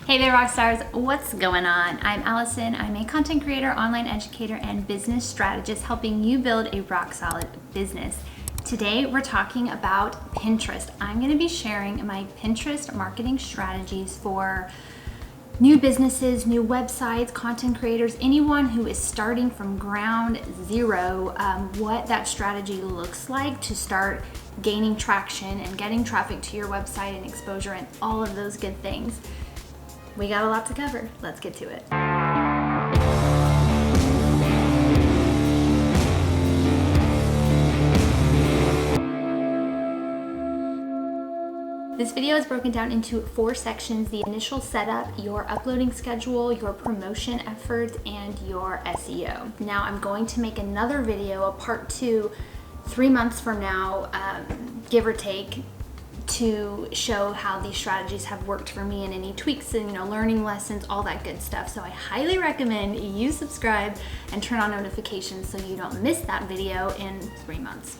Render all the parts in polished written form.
Hey there, rock stars. What's going on? I'm Allison. I'm a content creator, online educator, and business strategist helping you build a rock solid business. Today, we're talking about Pinterest. I'm going to be sharing my Pinterest marketing strategies for new businesses, new websites, content creators, anyone who is starting from ground zero, what that strategy looks like to start gaining traction and getting traffic to your website and exposure and all of those good things. We got a lot to cover. Let's get to it. This video is broken down into 4 sections: the initial setup, your uploading schedule, your promotion efforts, and your SEO. Now I'm going to make another video, a part 2, 3 months from now, give or take, to show how these strategies have worked for me and any tweaks and learning lessons, all that good stuff. So I highly recommend you subscribe and turn on notifications so you don't miss that video in 3 months.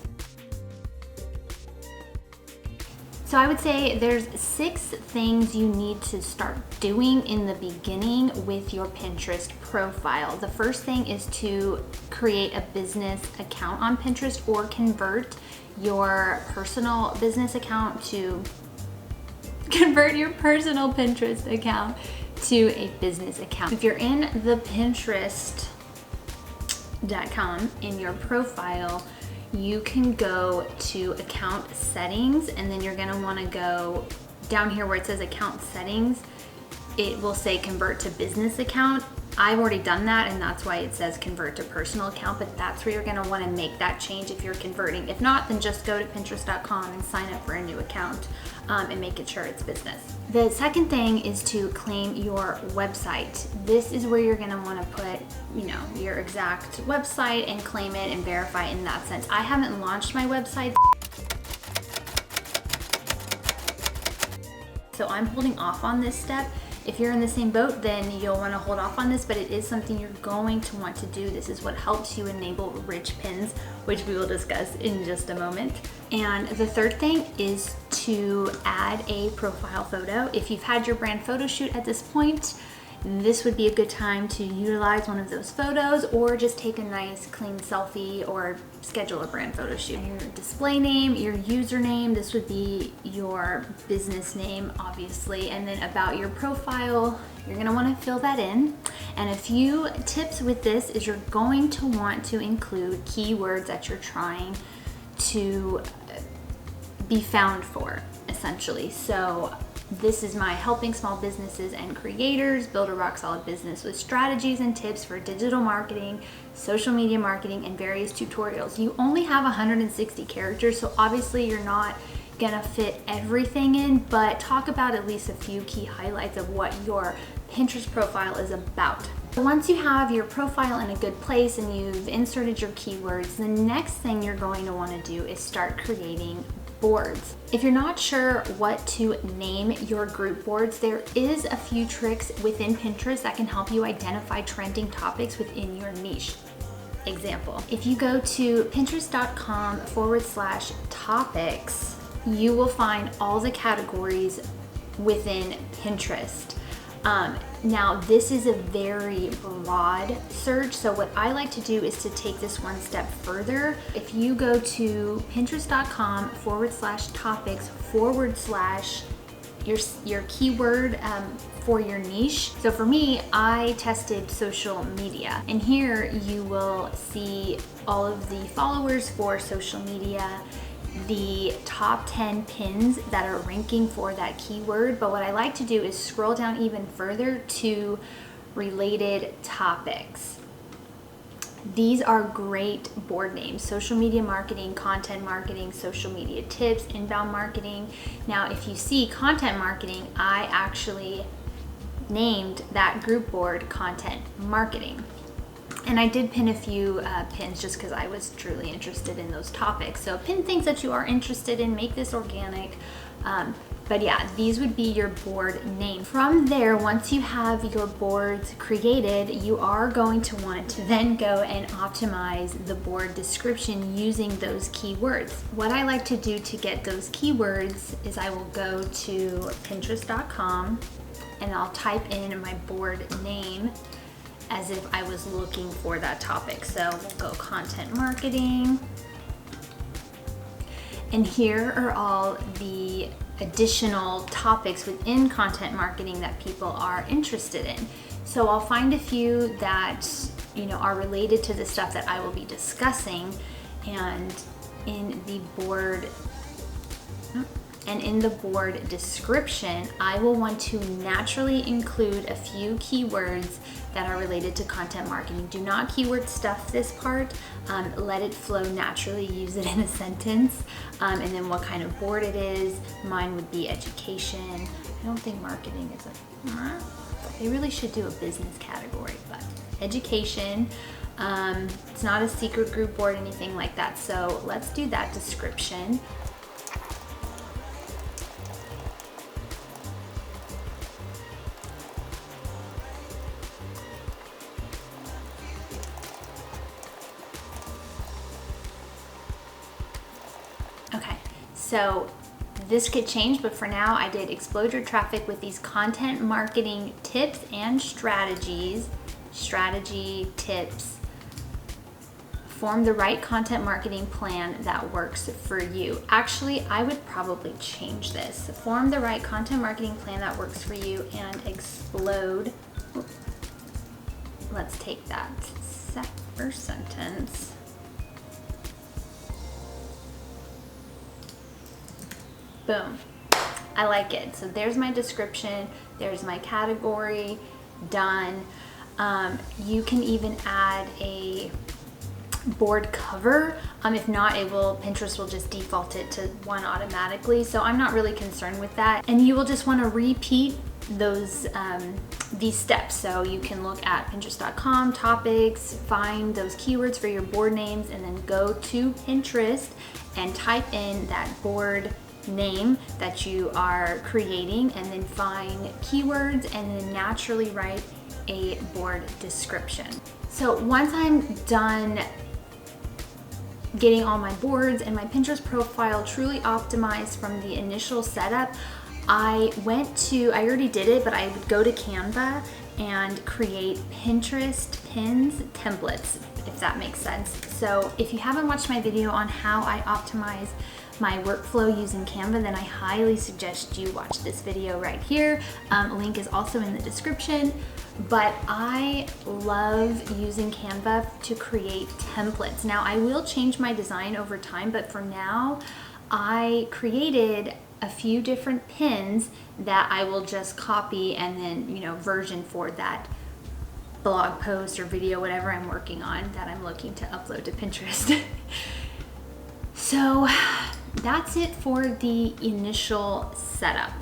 So I would say there's 6 things you need to start doing in the beginning with your Pinterest profile. The first thing is to create a business account on Pinterest or convert your personal business account to your personal Pinterest account to a business account. If you're in the Pinterest.com in your profile, you can go to account settings, and then you're going to want to go down here where it says account settings. It will say convert to business account. I've already done that, and that's why it says convert to personal account, but that's where you're going to want to make that change if you're converting. If not, then just go to Pinterest.com and sign up for a new account and make it sure it's business. The second thing is to claim your website. This is where you're going to want to put, your exact website and claim it and verify in that sense. I haven't launched my website, so I'm holding off on this step. If you're in the same boat, then you'll want to hold off on this, but it is something you're going to want to do. This is what helps you enable rich pins, which we will discuss in just a moment. And the third thing is to add a profile photo. If you've had your brand photo shoot at this point, this would be a good time to utilize one of those photos, or just take a nice clean selfie or schedule a brand photo shoot. Your display name, your username, this would be your business name, obviously, and then about your profile, you're going to want to fill that in. And a few tips with this is you're going to want to include keywords that you're trying to be found for, essentially. So this is my helping small businesses and creators build a rock solid business with strategies and tips for digital marketing, social media marketing, and various tutorials. You only have 160 characters, so obviously you're not gonna fit everything in, but talk about at least a few key highlights of what your Pinterest profile is about. Once you have your profile in a good place and you've inserted your keywords, the next thing you're going to want to do is start creating boards. If you're not sure what to name your group boards, there is a few tricks within Pinterest that can help you identify trending topics within your niche. Example, if you go to pinterest.com/topics, you will find all the categories within Pinterest. Now this is a very broad search, so what I like to do is to take this one step further. If you go to pinterest.com/topics/ your keyword for your niche. So for me, I tested social media, and here you will see all of the followers for social media, the top 10 pins that are ranking for that keyword. But what I like to do is scroll down even further to related topics. These are great board names: social media marketing, content marketing, social media tips, inbound marketing. Now, if you see content marketing, I actually named that group board content marketing. And I did pin a few pins just because I was truly interested in those topics. So pin things that you are interested in, make this organic. But yeah, these would be your board name. From there, once you have your boards created, you are going to want to then go and optimize the board description using those keywords. What I like to do to get those keywords is I will go to pinterest.com and I'll type in my board name as if I was looking for that topic. So we'll go content marketing. And here are all the additional topics within content marketing that people are interested in. So I'll find a few that, you know, are related to the stuff that I will be discussing, and in the board description, I will want to naturally include a few keywords that are related to content marketing. Do not keyword stuff this part. Let it flow naturally. Use it in a sentence. And then what kind of board it is. Mine would be education. I don't think marketing is they really should do a business category, but education. It's not a secret group board, anything like that. So let's do that description. Okay, so this could change, but for now I did explode your traffic with these content marketing tips and strategies. Strategy, tips. Form the right content marketing plan that works for you. Actually, I would probably change this. Form the right content marketing plan that works for you and explode. Let's take that first sentence. Boom. I like it. So there's my description, there's my category, done. You can even add a board cover. If not, Pinterest will just default it to one automatically. So I'm not really concerned with that. And you will just want to repeat these steps. So you can look at Pinterest.com, topics, find those keywords for your board names, and then go to Pinterest and type in that board name that you are creating, and then find keywords and then naturally write a board description. So once I'm done getting all my boards and my Pinterest profile truly optimized from the initial setup, I already did it, but I would go to Canva and create Pinterest pins templates, if that makes sense. So if you haven't watched my video on how I optimize my workflow using Canva, then I highly suggest you watch this video right here. Link is also in the description. But I love using Canva to create templates. Now I will change my design over time, but for now I created a few different pins that I will just copy and then, you know, version for that blog post or video, whatever I'm working on that I'm looking to upload to Pinterest. So that's it for the initial setup.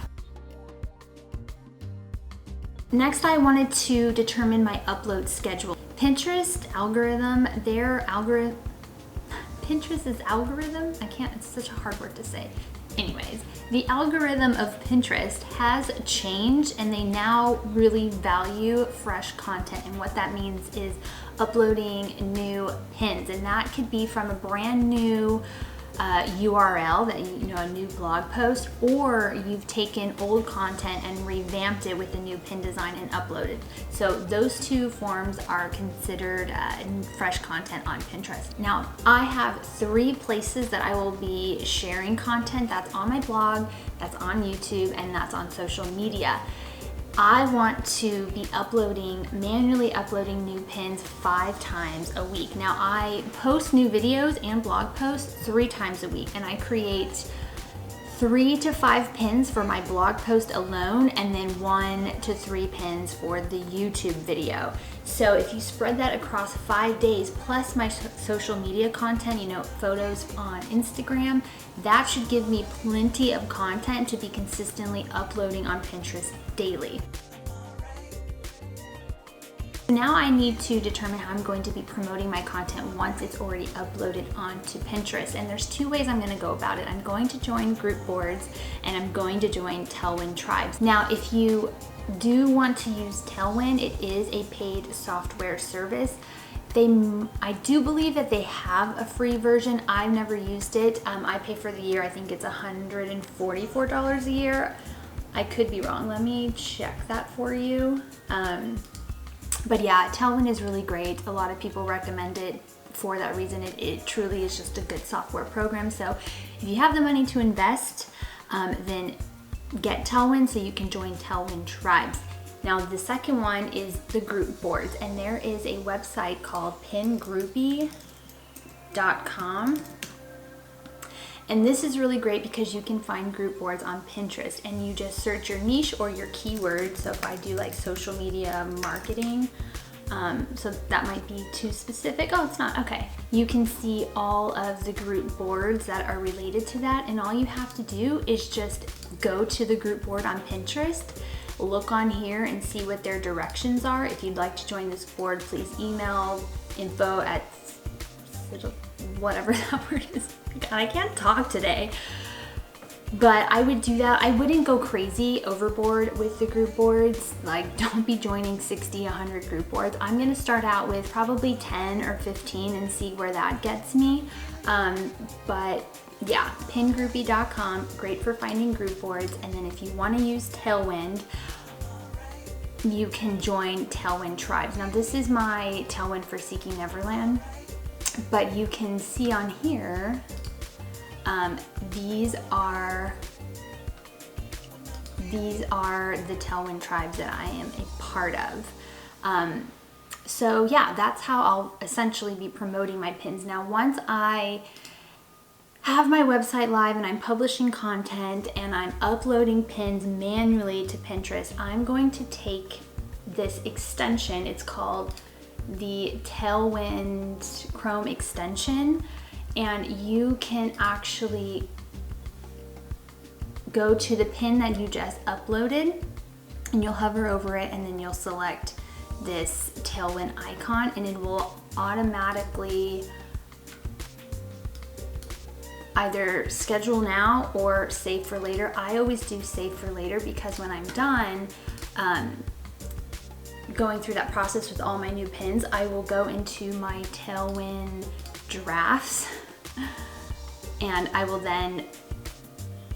Next, I wanted to determine my upload schedule. Pinterest's algorithm, Pinterest's algorithm? It's such a hard word to say. Anyways, the algorithm of Pinterest has changed, and they now really value fresh content. And what that means is uploading new pins, and that could be from a brand new URL, that a new blog post, or you've taken old content and revamped it with a new pin design and uploaded. So those two forms are considered fresh content on Pinterest. Now I have 3 places that I will be sharing content. That's on my blog, that's on YouTube, and that's on social media. I want to be manually uploading new pins 5 times a week. Now I post new videos and blog posts 3 times a week, and I create 3 to 5 pins for my blog post alone, and then 1 to 3 pins for the YouTube video. So if you spread that across 5 days, plus my social media content, photos on Instagram, that should give me plenty of content to be consistently uploading on Pinterest daily. Now I need to determine how I'm going to be promoting my content once it's already uploaded onto Pinterest. And there's 2 ways I'm going to go about it. I'm going to join group boards, and I'm going to join Tailwind tribes. Now, if you do want to use Tailwind, it is a paid software service. I do believe that they have a free version. I've never used it. I pay for the year. I think it's $144 a year. I could be wrong. Let me check that for you. But yeah, Tailwind is really great. A lot of people recommend it for that reason. It truly is just a good software program. So if you have the money to invest, then get Tailwind so you can join Tailwind tribes. Now the second one is the group boards, and there is a website called pingroupie.com. And this is really great because you can find group boards on Pinterest, and you just search your niche or your keyword. So if I do like social media marketing, so that might be too specific. Oh, it's not. Okay. You can see all of the group boards that are related to that. And all you have to do is just go to the group board on Pinterest, look on here and see what their directions are. If you'd like to join this board, please email info at whatever that word is. God, I can't talk today. But I would do that. I wouldn't go crazy overboard with the group boards. Like, don't be joining 60, 100 group boards. I'm gonna start out with probably 10 or 15 and see where that gets me. But yeah, pingroupie.com, great for finding group boards. And then if you wanna use Tailwind, you can join Tailwind tribes. Now this is my Tailwind for Seeking Neverland, but you can see on here, these are the Tailwind tribes that I am a part of. So yeah, that's how I'll essentially be promoting my pins. Now, once I have my website live and I'm publishing content and I'm uploading pins manually to Pinterest, I'm going to take this extension. It's called the Tailwind Chrome extension, and you can actually go to the pin that you just uploaded and you'll hover over it, and then you'll select this Tailwind icon, and it will automatically either schedule now or save for later. I always do save for later because when I'm done going through that process with all my new pins, I will go into my Tailwind drafts and I will then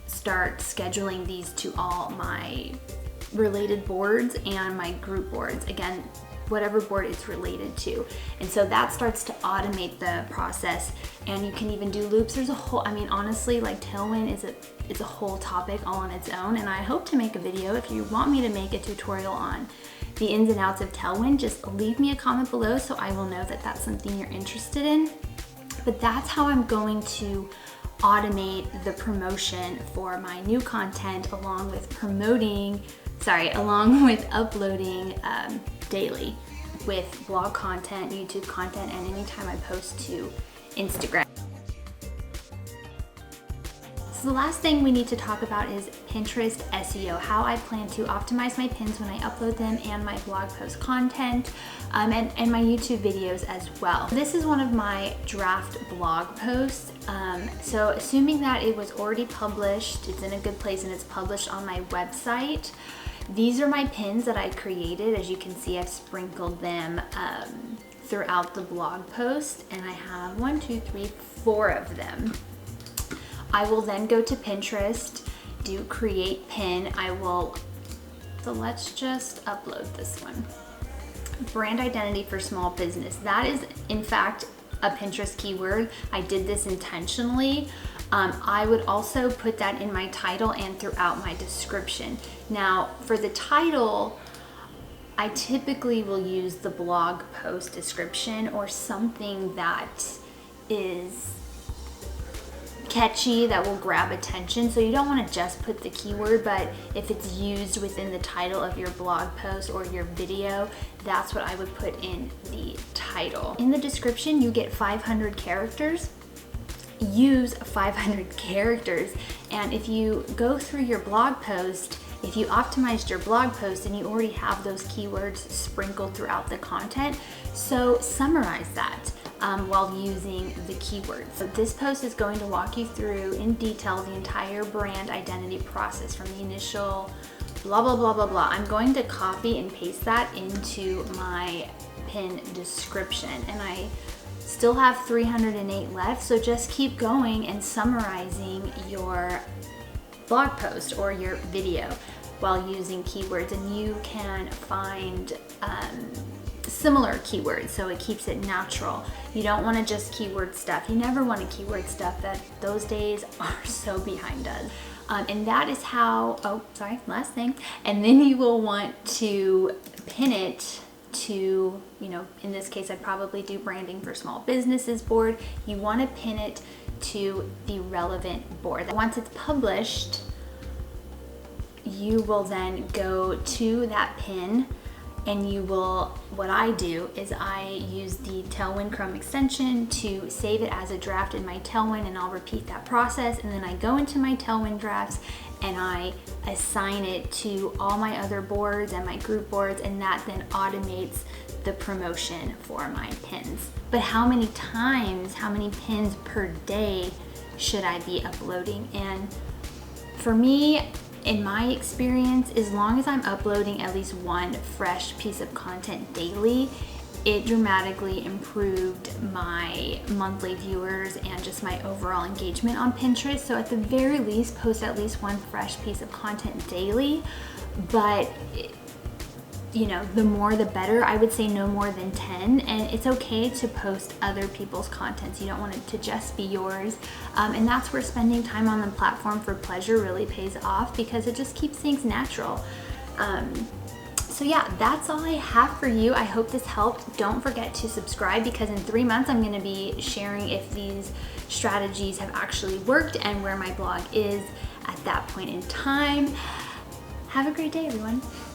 start scheduling these to all my related boards and my group boards. Again, whatever board it's related to. And so that starts to automate the process, and you can even do loops. There's a whole, I mean, honestly, like Tailwind is a whole topic all on its own, and I hope to make a video. If you want me to make a tutorial on the ins and outs of Tailwind, just leave me a comment below so I will know that that's something you're interested in. But that's how I'm going to automate the promotion for my new content, along with uploading daily with blog content, YouTube content, and anytime I post to Instagram. So the last thing we need to talk about is Pinterest SEO, how I plan to optimize my pins when I upload them, and my blog post content, and my YouTube videos as well. This is one of my draft blog posts. So assuming that it was already published, it's in a good place and it's published on my website, these are my pins that I created. As you can see, I've sprinkled them throughout the blog post, and I have 4 of them. I will then go to Pinterest, do create pin. So let's just upload this one. Brand identity for small business. That is in fact a Pinterest keyword. I did this intentionally. I would also put that in my title and throughout my description. Now for the title, I typically will use the blog post description or something that is catchy, that will grab attention. So you don't want to just put the keyword, but if it's used within the title of your blog post or your video, that's what I would put in the title. In the description, you get 500 characters. Use 500 characters. And if you go through your blog post, if you optimized your blog post and you already have those keywords sprinkled throughout the content, so summarize that while using the keywords. So this post is going to walk you through in detail the entire brand identity process from the initial blah, blah, blah, blah, blah. I'm going to copy and paste that into my pin description, and I still have 308 left. So just keep going and summarizing your blog post or your video. while using keywords, and you can find similar keywords, so it keeps it natural. You don't want to just keyword stuff. You never want to keyword stuff. That those days are so behind us. And that is how, oh, sorry, last thing. And then you will want to pin it to, you know, in this case, I'd probably do branding for small businesses board. You want to pin it to the relevant board. Once it's published, you will then go to that pin, and you will, what I do is I use the Tailwind Chrome extension to save it as a draft in my Tailwind, and I'll repeat that process. And then I go into my Tailwind drafts and I assign it to all my other boards and my group boards, and that then automates the promotion for my pins. But how many times, how many pins per day should I be uploading? And for me, in my experience, as long as I'm uploading at least one fresh piece of content daily, it dramatically improved my monthly viewers and just my overall engagement on Pinterest. So at the very least, post at least one fresh piece of content daily. But you know, the more the better. I would say no more than 10, and it's okay to post other people's contents. You don't want it to just be yours, and that's where spending time on the platform for pleasure really pays off, because it just keeps things natural. So yeah, that's all I have for you. I hope this helped. Don't forget to subscribe, because in 3 months I'm going to be sharing if these strategies have actually worked and where my blog is at that point in time. Have a great day, everyone.